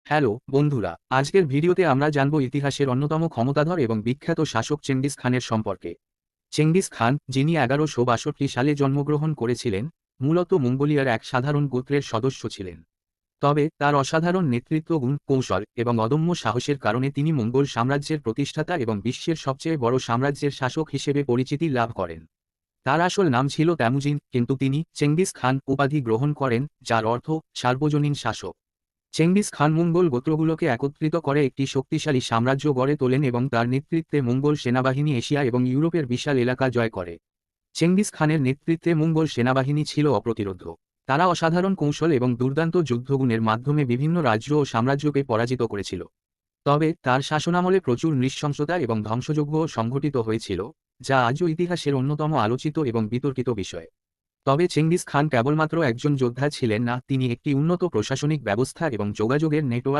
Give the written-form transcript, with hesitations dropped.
Hello বন্ধুরা, আজকের ভিডিওতে আমরা জানব ইতিহাসের অন্যতম ক্ষমতাধর এবং বিখ্যাত শাসক চেঙ্গিস খানের সম্পর্কে। চেঙ্গিস খান, যিনি 1162 সালে জন্মগ্রহণ করেছিলেন, মূলত মঙ্গোলিয়ার এক সাধারণ গোত্রের সদস্য ছিলেন। তবে তার অসাধারণ নেতৃত্ব গুণ, কৌশল এবং অদম্য সাহসের কারণে তিনি মঙ্গোল সাম্রাজ্যের প্রতিষ্ঠাতা এবং বিশ্বের সবচেয়ে বড় সাম্রাজ্যের শাসক হিসেবে পরিচিতি লাভ করেন। তার আসল নাম ছিল তেমুজিন, কিন্তু তিনি চেঙ্গিস খান উপাধি গ্রহণ করেন, যার অর্থ সার্বজনীন শাসক। চেঙ্গিস খান মঙ্গোল গোত্রগুলোকে একত্রিত করে একটি শক্তিশালী সাম্রাজ্য গড়ে তোলেন এবং তার নেতৃত্বে মঙ্গোল সেনাবাহিনী এশিয়া এবং ইউরোপের বিশাল এলাকা জয় করে। চেঙ্গিস খানের নেতৃত্বে মঙ্গোল সেনাবাহিনী ছিল অপ্রতিরোধ্য। তারা অসাধারণ কৌশল এবং দুর্দান্ত যুদ্ধগুণের মাধ্যমে বিভিন্ন রাজ্য ও সাম্রাজ্যকে পরাজিত করেছিল। তবে তার শাসনামলে প্রচুর নৃশংসতা এবং ধ্বংসযজ্ঞও সংঘটিত হয়েছিল, যা আজও ইতিহাসের অন্যতম আলোচিত এবং বিতর্কিত বিষয়। তবে চেঙ্গিস খান কেবলমাত্র একজন যোদ্ধা ছিলেন না, তিনি একটি উন্নত প্রশাসনিক ব্যবস্থা এবং যোগাযোগের নেটওয়ার্ক